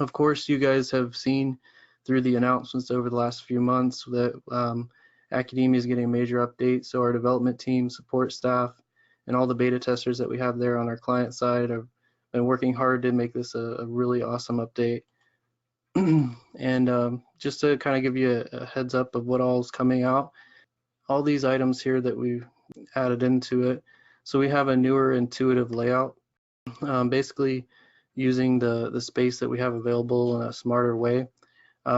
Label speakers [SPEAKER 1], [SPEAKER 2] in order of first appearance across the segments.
[SPEAKER 1] Of course, you guys have seen through the announcements over the last few months that Accudemia is getting a major update. So our development team, support staff, and all the beta testers that we have there on our client side have been working hard to make this a really awesome update. And just to kind of give you a heads up of what all is coming out, all these items here that we've added into it. So we have a newer intuitive layout, basically using the space that we have available in a smarter way.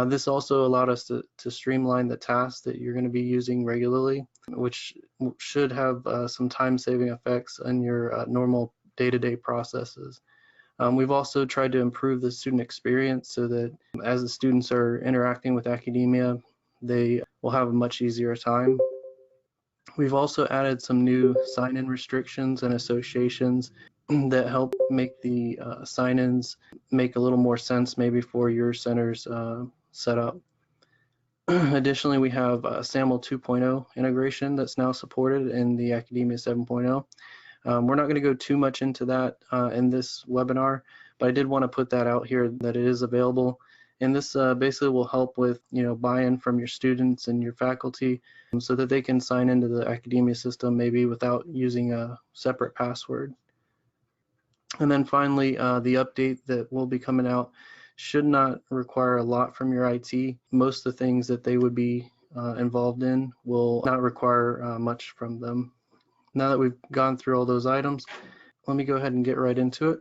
[SPEAKER 1] This also allowed us to streamline the tasks that you're going to be using regularly, which should have some time-saving effects on your normal day-to-day processes. We've also tried to improve the student experience so that as the students are interacting with Accudemia, they will have a much easier time. We've also added some new sign-in restrictions and associations that help make the sign-ins make a little more sense maybe for your center's setup. Additionally, we have SAML 2.0 integration that's now supported in the Accudemia 7.0. We're not going to go too much into that in this webinar, but I did want to put that out here that it is available. And this basically will help with buy-in from your students and your faculty so that they can sign into the Accudemia system maybe without using a separate password. And then finally, the update that will be coming out should not require a lot from your IT. Most of the things that they would be involved in will not require much from them. Now that we've gone through all those items, let me go ahead and get right into it.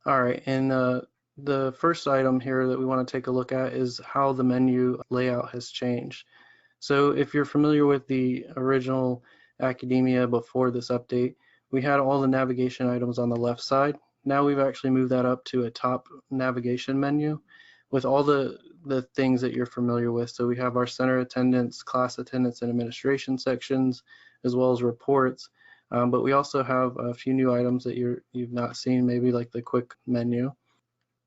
[SPEAKER 1] All right, and the first item here that we want to take a look at is how the menu layout has changed. So if you're familiar with the original Accudemia before this update, we had all the navigation items on the left side. Now we've actually moved that up to a top navigation menu with all the things that you're familiar with. So we have our center attendance, class attendance, and administration sections, as well as reports. But we also have a few new items that you've not seen, maybe like the quick menu.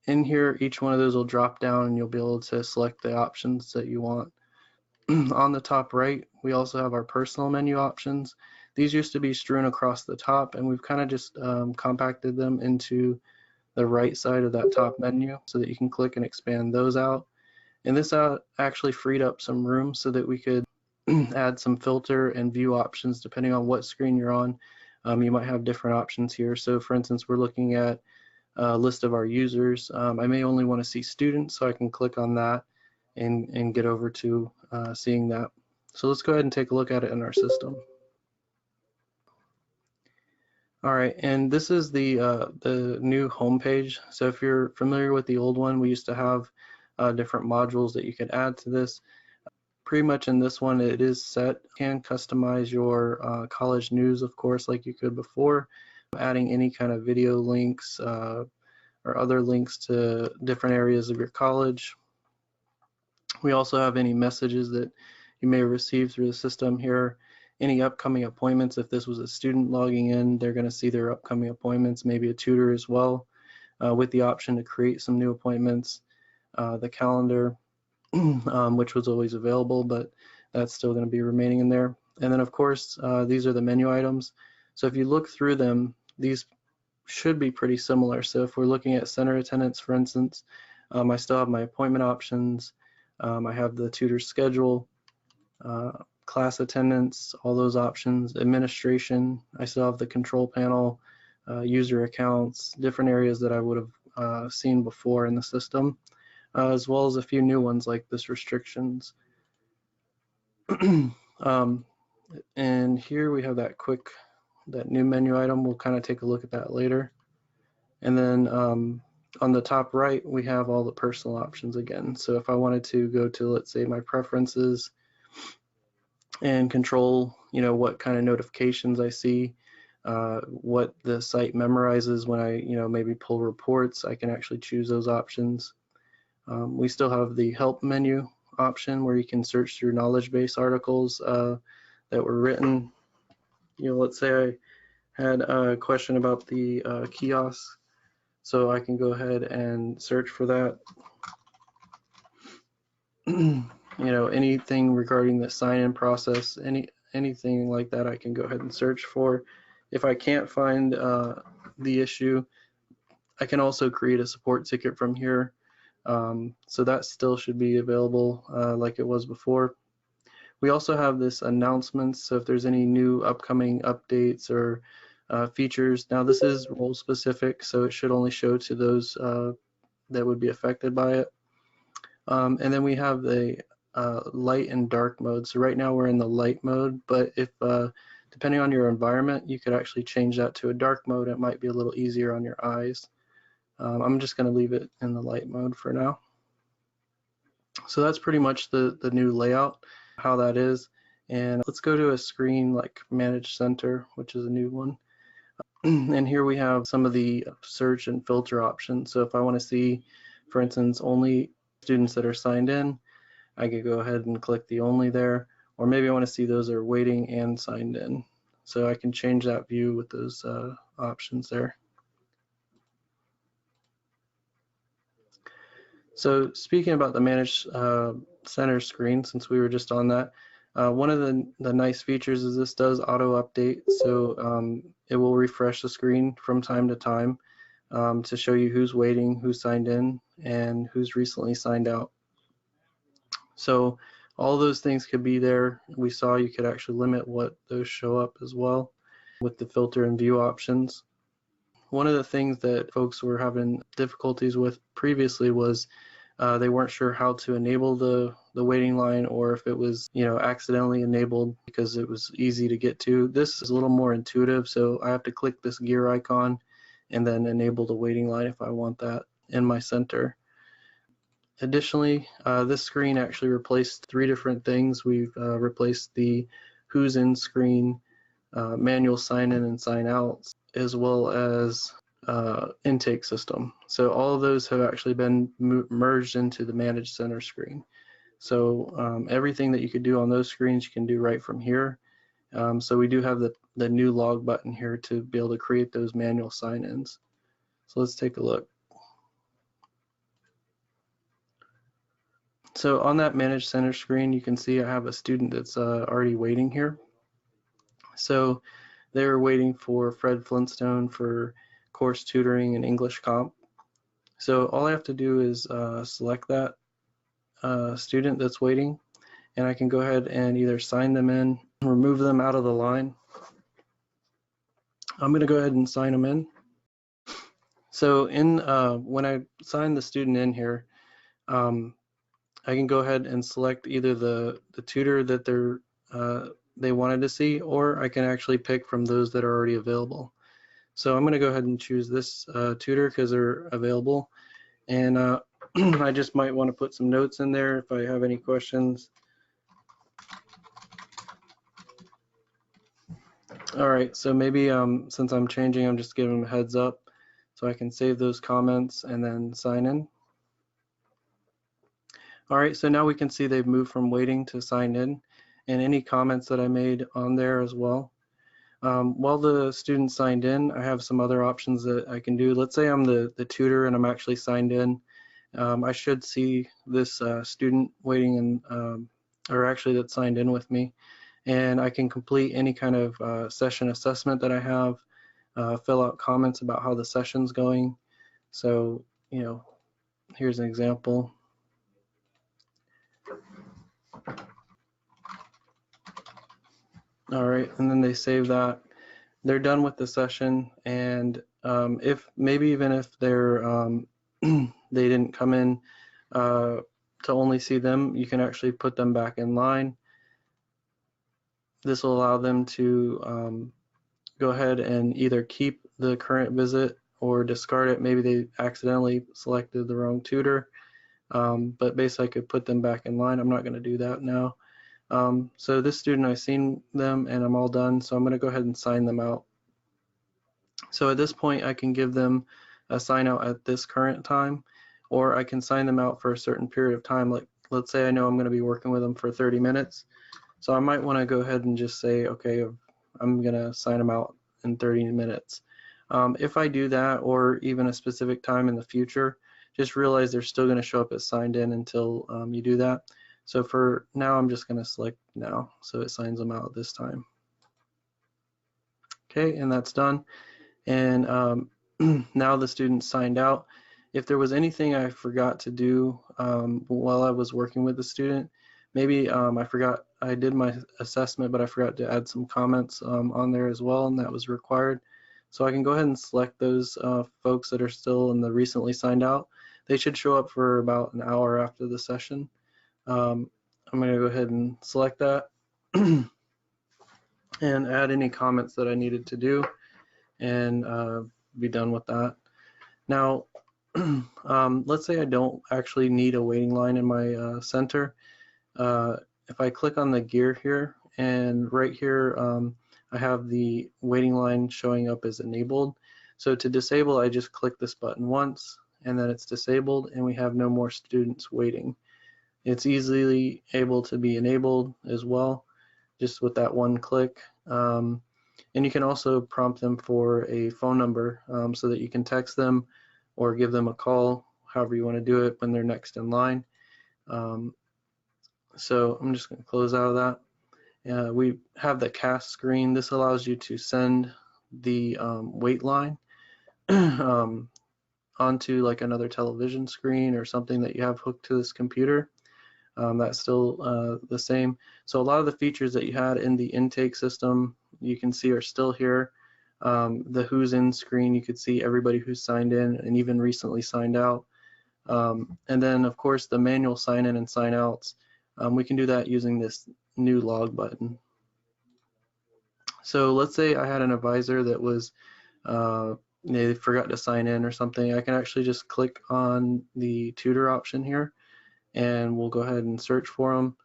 [SPEAKER 1] In here, each one of those will drop down and you'll be able to select the options that you want. On the top right, we also have our personal menu options. These used to be strewn across the top, and we've kind of just compacted them into the right side of that top menu so that you can click and expand those out. And this actually freed up some room so that we could add some filter and view options depending on what screen you're on. You might have different options here. So for instance, we're looking at a list of our users. I may only want to see students, so I can click on that and get over to seeing that. So let's go ahead and take a look at it in our system. All right, and this is the new home page. So if you're familiar with the old one, we used to have different modules that you could add to this. Pretty much in this one, it is set. You can customize your college news, of course, like you could before, adding any kind of video links or other links to different areas of your college. We also have any messages that you may receive through the system here. Any upcoming appointments, if this was a student logging in, they're going to see their upcoming appointments, maybe a tutor as well, with the option to create some new appointments. The calendar, which was always available, but that's still going to be remaining in there. And then of course, these are the menu items. So if you look through them, these should be pretty similar. So if we're looking at center attendance, for instance, I still have my appointment options. I have the tutor schedule, class attendance, all those options, administration. I still have the control panel, user accounts, different areas that I would have seen before in the system, as well as a few new ones like this restrictions. And here we have that new menu item. We'll kind of take a look at that later. And then on the top right, we have all the personal options again. So if I wanted to go to, let's say, my preferences and control, what kind of notifications I see, what the site memorizes when I, maybe pull reports, I can actually choose those options. We still have the help menu option where you can search through knowledge base articles that were written. Let's say I had a question about the kiosk, so I can go ahead and search for that. Anything regarding the sign-in process, anything like that, I can go ahead and search for. If I can't find the issue. I can also create a support ticket from here. So that still should be available like it was before. We also have this announcements, so if there's any new upcoming updates or features. Now this is role specific, so it should only show to those that would be affected by it. And then we have the light and dark mode. So right now we're in the light mode, but if depending on your environment, you could actually change that to a dark mode. It might be a little easier on your eyes. I'm just going to leave it in the light mode for now. So that's pretty much the new layout, how that is. And let's go to a screen like Manage Center, which is a new one. And here we have some of the search and filter options. So if I want to see, for instance, only students that are signed in, I could go ahead and click the only there. Or maybe I want to see those that are waiting and signed in. So I can change that view with those options there. So speaking about the Manage Center screen, since we were just on that, one of the nice features is this does auto update. So it will refresh the screen from time to time to show you who's waiting, who's signed in, and who's recently signed out. So all those things could be there. We saw you could actually limit what those show up as well with the filter and view options. One of the things that folks were having difficulties with previously was they weren't sure how to enable the waiting line, or if it was, you know, accidentally enabled because it was easy to get to. This is a little more intuitive, so I have to click this gear icon and then enable the waiting line if I want that in my center. Additionally, this screen actually replaced 3 different things. We've replaced the who's in screen, manual sign in and sign out, as well as intake system. So all of those have actually been merged into the Manage Center screen. So everything that you could do on those screens you can do right from here. So we do have the new log button here to be able to create those manual sign-ins. So let's take a look. So on that Manage Center screen, you can see I have a student that's already waiting here. So they're waiting for Fred Flintstone for course tutoring and English comp. So all I have to do is select that student that's waiting, and I can go ahead and either sign them in, remove them out of the line. I'm going to go ahead and sign them in. So when I sign the student in here, I can go ahead and select either the tutor that they wanted to see, or I can actually pick from those that are already available. So I'm going to go ahead and choose this tutor because they're available, and I just might want to put some notes in there if I have any questions. All right, so maybe since I'm changing, I'm just giving them a heads up so I can save those comments and then sign in. All right, so now we can see they've moved from waiting to signed in, and any comments that I made on there as well. While the student signed in, I have some other options that I can do. Let's say I'm the tutor and I'm actually signed in. I should see this student waiting and or actually that's signed in with me, and I can complete any kind of session assessment that I have, fill out comments about how the session's going. So, you know, here's an example. All right, and then they save that. They're done with the session, and if maybe even if they're they didn't come in to only see them, you can actually put them back in line. This will allow them to go ahead and either keep the current visit or discard it. Maybe they accidentally selected the wrong tutor, but basically I could put them back in line. I'm not going to do that now. So this student, I've seen them and I'm all done, so I'm going to go ahead and sign them out. So at this point I can give them a sign out at this current time, or I can sign them out for a certain period of time. Like, let's say I know I'm going to be working with them for 30 minutes. So I might want to go ahead and just say, okay, I'm going to sign them out in 30 minutes. If I do that, or even a specific time in the future, just realize they're still going to show up as signed in until you do that. So for now, I'm just going to select now, so it signs them out this time. Okay, and that's done. And now the student signed out. If there was anything I forgot to do while I was working with the student, maybe I did my assessment, but I forgot to add some comments on there as well, and that was required. So I can go ahead and select those folks that are still in the recently signed out. They should show up for about an hour after the session. I'm going to go ahead and select that and add any comments that I needed to do, and be done with that. Now, let's say I don't actually need a waiting line in my center. If I click on the gear here, and right here I have the waiting line showing up as enabled. So to disable, I just click this button once, and then it's disabled, and we have no more students waiting. It's easily able to be enabled as well, just with that one click. And you can also prompt them for a phone number so that you can text them or give them a call, however you want to do it, when they're next in line. So I'm just going to close out of that. We have the cast screen. This allows you to send the wait line onto like another television screen or something that you have hooked to this computer. That's still the same. So a lot of the features that you had in the intake system, you can see are still here. The who's in screen, you could see everybody who's signed in and even recently signed out. And then of course the manual sign in and sign outs, we can do that using this new log button. So let's say I had an advisor that was they forgot to sign in or something. I can actually just click on the tutor option here, and we'll go ahead and search for them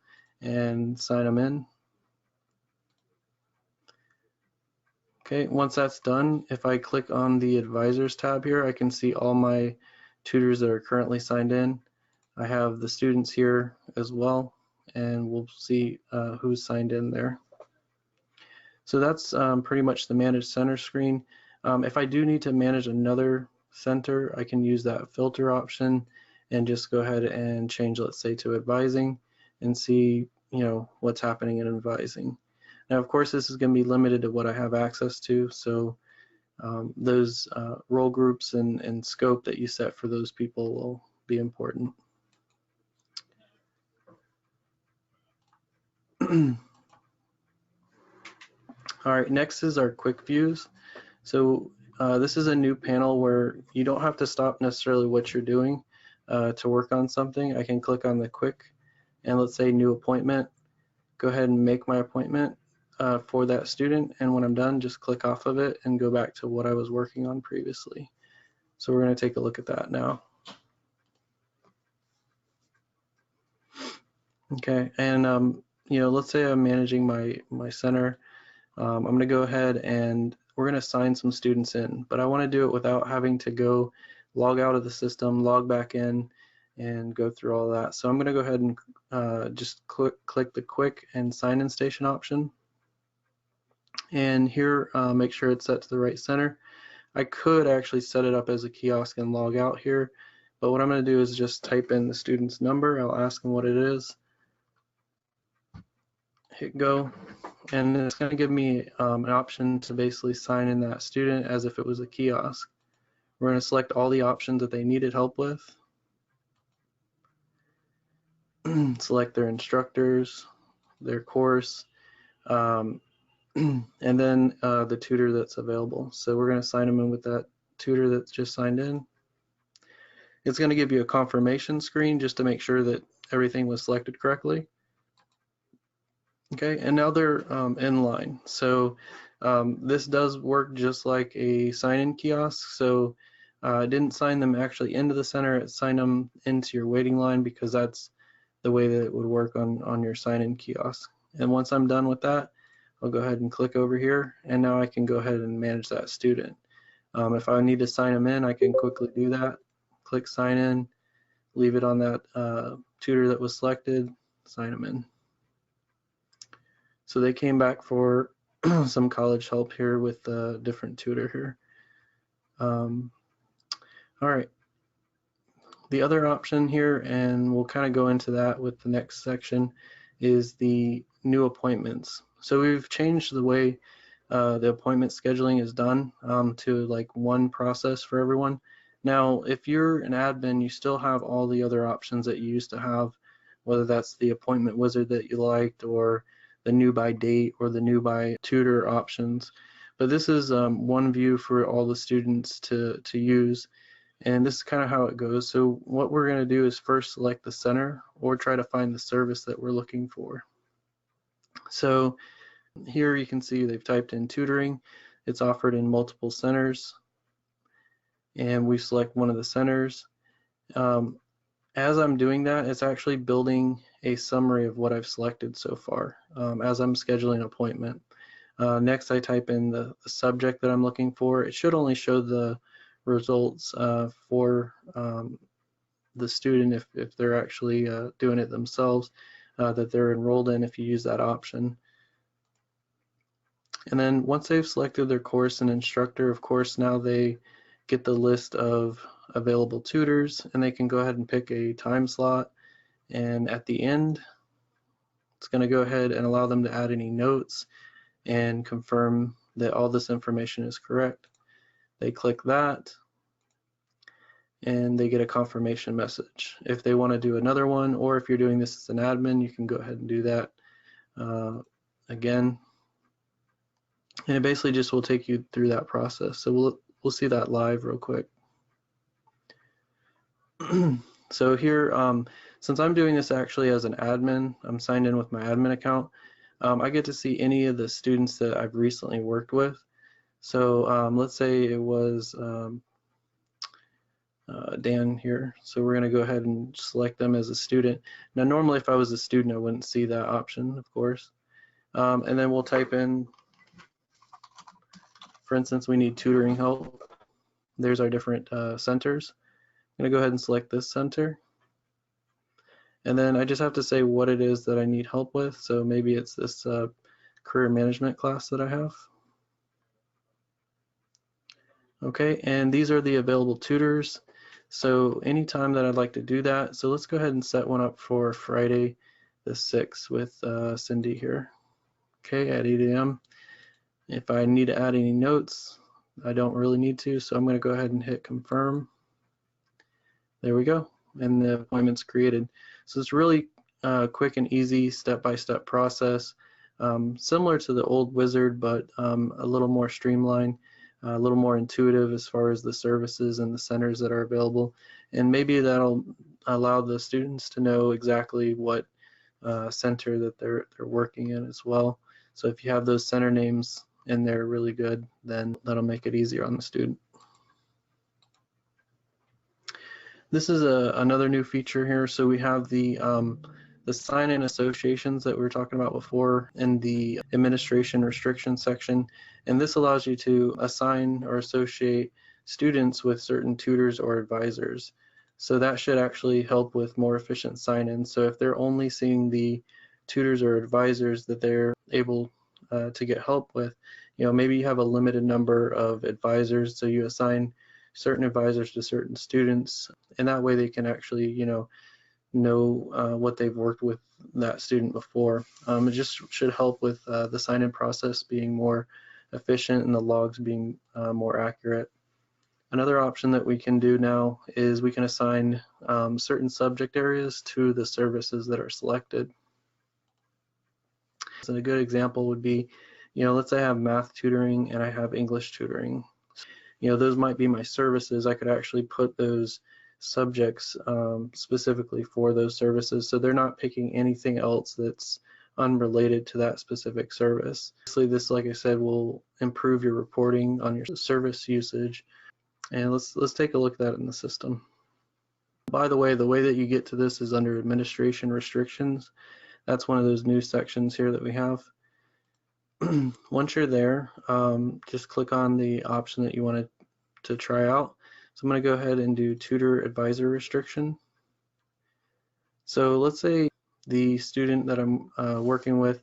[SPEAKER 1] and sign them in. Okay, once that's done, if I click on the advisors tab here, I can see all my tutors that are currently signed in. I have the students here as well, and we'll see who's signed in there. So that's pretty much the manage center screen. If I do need to manage another center, I can use that filter option and just go ahead and change, let's say, to advising and see, what's happening in advising. Now, of course, this is going to be limited to what I have access to, so those role groups and scope that you set for those people will be important. All right, next is our quick views. So this is a new panel where you don't have to stop necessarily what you're doing to work on something. I can click on the quick and let's say new appointment. Go ahead and make my appointment for that student, and when I'm done, just click off of it and go back to what I was working on previously. So we're going to take a look at that now. Okay, and let's say I'm managing my center. I'm going to go ahead and we're going to assign some students in, but I want to do it without having to go log out of the system, log back in, and go through all that. So I'm going to go ahead and just click the quick and sign in station option. And here, make sure it's set to the right center. I could actually set it up as a kiosk and log out here, but what I'm going to do is just type in the student's number. I'll ask them what it is. Hit go, and it's going to give me an option to basically sign in that student as if it was a kiosk. We're going to select all the options that they needed help with. Select their instructors, their course, and then the tutor that's available. So we're going to sign them in with that tutor that's just signed in. It's going to give you a confirmation screen just to make sure that everything was selected correctly. Okay, and now they're in line. So this does work just like a sign-in kiosk. So I didn't sign them actually into the center, it signed them into your waiting line because that's the way that it would work on your sign-in kiosk. And once I'm done with that, I'll go ahead and click over here, and now I can go ahead and manage that student. If I need to sign them in, I can quickly do that. Click sign in, leave it on that tutor that was selected, sign them in. So they came back for some college help here with a different tutor here. All right. The other option here, and we'll kind of go into that with the next section, is the new appointments. So we've changed the way the appointment scheduling is done to like one process for everyone. Now, if you're an admin, you still have all the other options that you used to have, whether that's the appointment wizard that you liked, or the new by date, or the new by tutor options. But this is one view for all the students to use, and this is kind of how it goes. So what we're going to do is first select the center, or try to find the service that we're looking for. So here you can see they've typed in tutoring. It's offered in multiple centers, and we select one of the centers. As I'm doing that, it's actually building a summary of what I've selected so far as I'm scheduling an appointment. Next, I type in the subject that I'm looking for. It should only show the results for the student if they're actually doing it themselves, that they're enrolled in, if you use that option. And then once they've selected their course and instructor, of course, now they get the list of available tutors, and they can go ahead and pick a time slot. And at the end, it's going to go ahead and allow them to add any notes and confirm that all this information is correct. They click that, and they get a confirmation message. If they want to do another one, or if you're doing this as an admin, you can go ahead and do that again. And it basically just will take you through that process. So we'll see that live real quick. So here, since I'm doing this actually as an admin, I'm signed in with my admin account, I get to see any of the students that I've recently worked with. So let's say it was Dan here. So we're going to go ahead and select them as a student. Now normally if I was a student, I wouldn't see that option, of course. And then we'll type in, for instance, we need tutoring help. There's our different centers. I'm going to go ahead and select this center. And then I just have to say what it is that I need help with. So maybe it's this career management class that I have. Okay, and these are the available tutors. So anytime that I'd like to do that, so let's go ahead and set one up for Friday the 6th with Cindy here. Okay, at 8 a.m. If I need to add any notes, I don't really need to, so I'm going to go ahead and hit confirm. There we go, and the appointment's created. So it's really quick and easy step-by-step process, similar to the old wizard, but a little more streamlined, a little more intuitive as far as the services and the centers that are available. And maybe that'll allow the students to know exactly what center that they're working in as well. So if you have those center names and they're really good, then that'll make it easier on the student. This is another new feature here. So we have the sign-in associations that we were talking about before in the administration restriction section, and this allows you to assign or associate students with certain tutors or advisors. So that should actually help with more efficient sign-in. So if they're only seeing the tutors or advisors that they're able to get help with, maybe you have a limited number of advisors, so you assign certain advisors to certain students, and that way they can actually know what they've worked with that student before. It just should help with the sign-in process being more efficient and the logs being more accurate. Another option that we can do now is we can assign certain subject areas to the services that are selected. So a good example would be, let's say I have math tutoring and I have English tutoring. Those might be my services. I could actually put those subjects specifically for those services, so they're not picking anything else that's unrelated to that specific service. Obviously, this, like I said, will improve your reporting on your service usage. And let's take a look at that in the system. By the way that you get to this is under administration restrictions. That's one of those new sections here that we have. Once you're there, just click on the option that you want to try out. So I'm going to go ahead and do tutor advisor restriction. So let's say the student that I'm working with,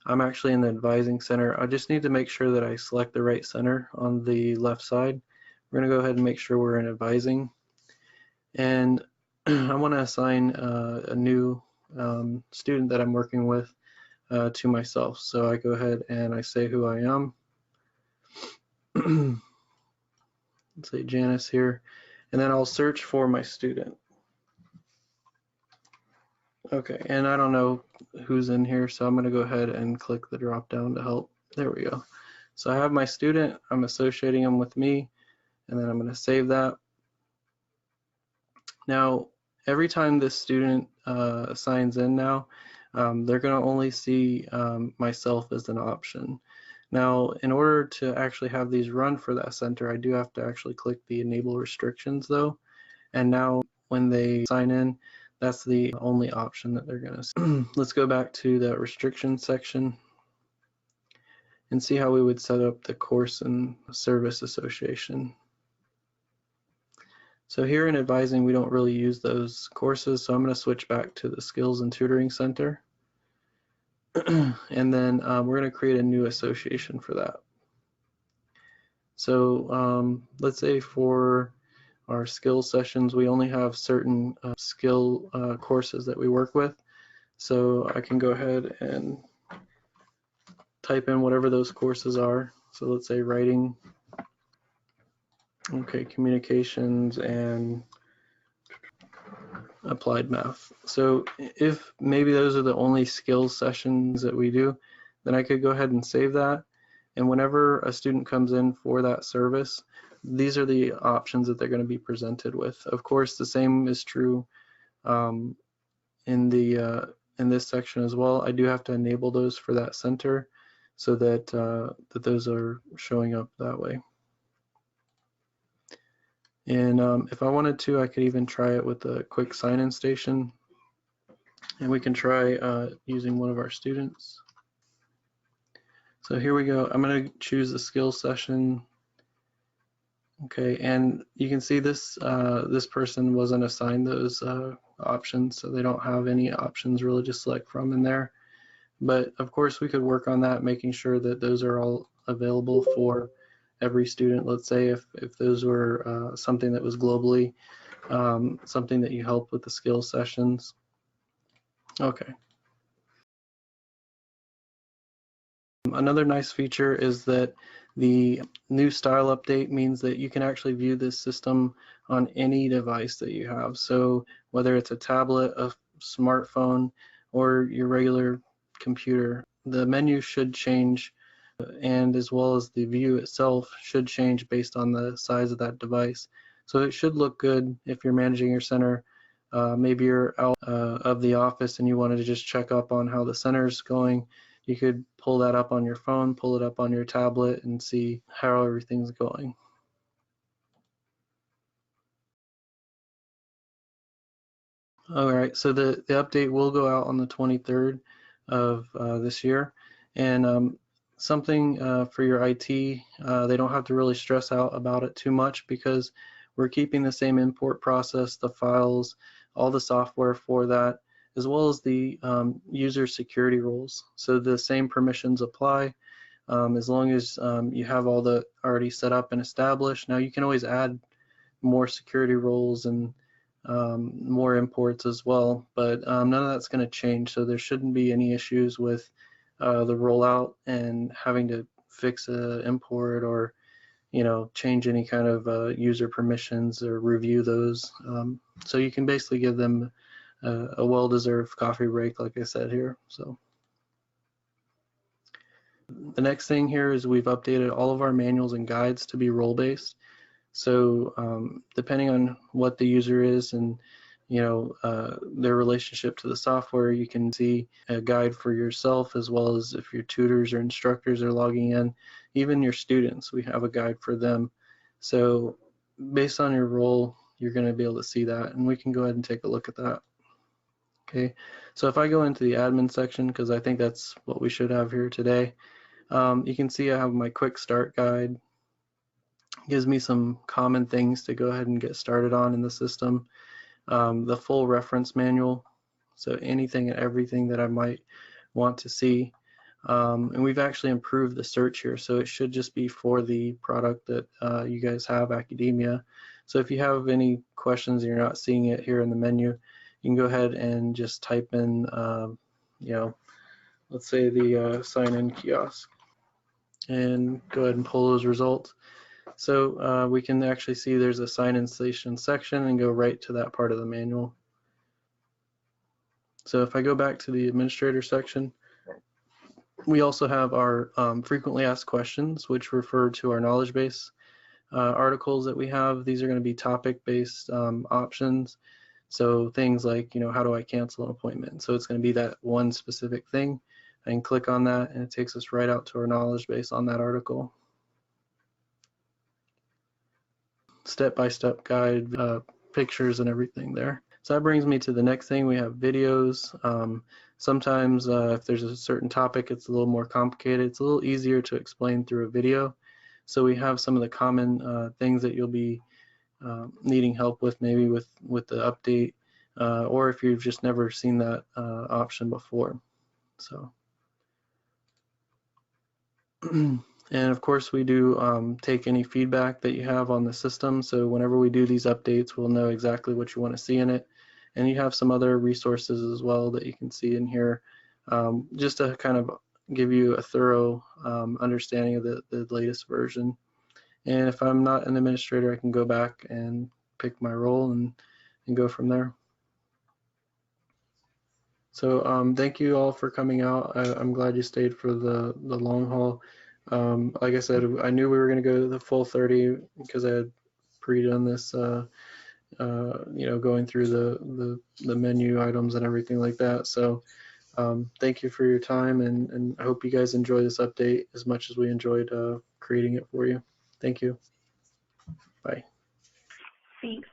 [SPEAKER 1] I'm actually in the advising center. I just need to make sure that I select the right center on the left side. We're going to go ahead and make sure we're in advising. And I want to assign a new student that I'm working with to myself. So I go ahead and I say who I am. let's say Janice here, and then I'll search for my student. Okay, and I don't know who's in here, so I'm going to go ahead and click the drop down to help. There we go. So I have my student, I'm associating them with me, and then I'm going to save that. Now, every time this student signs in now, they're going to only see myself as an option. Now, in order to actually have these run for that center, I do have to actually click the enable restrictions though. And now when they sign in, that's the only option that they're going to see. Let's go back to the restrictions section and see how we would set up the course and service association. So here in advising, we don't really use those courses, so I'm going to switch back to the Skills and Tutoring Center. And then we're going to create a new association for that. So let's say for our skill sessions, we only have certain skill courses that we work with. So I can go ahead and type in whatever those courses are. So let's say writing, okay, communications, and applied math. So if maybe those are the only skills sessions that we do, then I could go ahead and save that. And whenever a student comes in for that service, these are the options that they're going to be presented with. Of course, the same is true in this section as well. I do have to enable those for that center so that that those are showing up that way. And if I wanted to, I could even try it with a quick sign-in station. And we can try using one of our students. So here we go. I'm going to choose the skills session. Okay, and you can see this this person wasn't assigned those options, so they don't have any options really to select from in there. But of course, we could work on that, making sure that those are all available for every student. Let's say if those were something that was globally something that you help with the skills sessions. Okay. Another nice feature is that the new style update means that you can actually view this system on any device that you have. So whether it's a tablet, a smartphone, or your regular computer, the menu should change, and as well as the view itself should change based on the size of that device. So it should look good if you're managing your center. Maybe you're out of the office and you wanted to just check up on how the center is going. You could pull that up on your phone, pull it up on your tablet, and see how everything's going. All right, so the update will go out on the 23rd of this year. And something for your IT, they don't have to really stress out about it too much because we're keeping the same import process, the files, all the software for that, as well as the user security rules. So the same permissions apply as long as you have all the already set up and established. Now you can always add more security rules and more imports as well, but none of that's going to change. So there shouldn't be any issues with the rollout and having to fix an import or change any kind of user permissions or review those. So you can basically give them a well-deserved coffee break, like I said here. So the next thing here is we've updated all of our manuals and guides to be role-based. So depending on what the user is and their relationship to the software, you can see a guide for yourself, as well as if your tutors or instructors are logging in, even your students, we have a guide for them. So based on your role, you're going to be able to see that, and we can go ahead and take a look at that. Okay, so if I go into the admin section, because I think that's what we should have here today, you can see I have my quick start guide. It gives me some common things to go ahead and get started on in the system. The full reference manual, so anything and everything that I might want to see. And we've actually improved the search here, so it should just be for the product that you guys have, Accudemia. So if you have any questions and you're not seeing it here in the menu, you can go ahead and just type in, let's say the sign-in kiosk. and go ahead and pull those results. So we can actually see there's a sign installation section and go right to that part of the manual. So if I go back to the administrator section, we also have our frequently asked questions, which refer to our knowledge base articles that we have. These are going to be topic-based options. So things like, how do I cancel an appointment? So it's going to be that one specific thing. I can click on that and it takes us right out to our knowledge base on that article. Step-by-step guide, pictures and everything there. So that brings me to the next thing. We have videos. Sometimes if there's a certain topic, it's a little more complicated. It's a little easier to explain through a video. So we have some of the common things that you'll be needing help with, maybe with the update, or if you've just never seen that option before. So, and of course we do take any feedback that you have on the system. So whenever we do these updates, we'll know exactly what you want to see in it. And you have some other resources as well that you can see in here, just to kind of give you a thorough understanding of the latest version. And if I'm not an administrator, I can go back and pick my role and go from there. So thank you all for coming out. I'm glad you stayed for the long haul. Like I said, I knew we were going to go the full 30 because I had pre-done this, going through the menu items and everything like that. So thank you for your time, and I hope you guys enjoy this update as much as we enjoyed creating it for you. Thank you. Bye.
[SPEAKER 2] Thanks.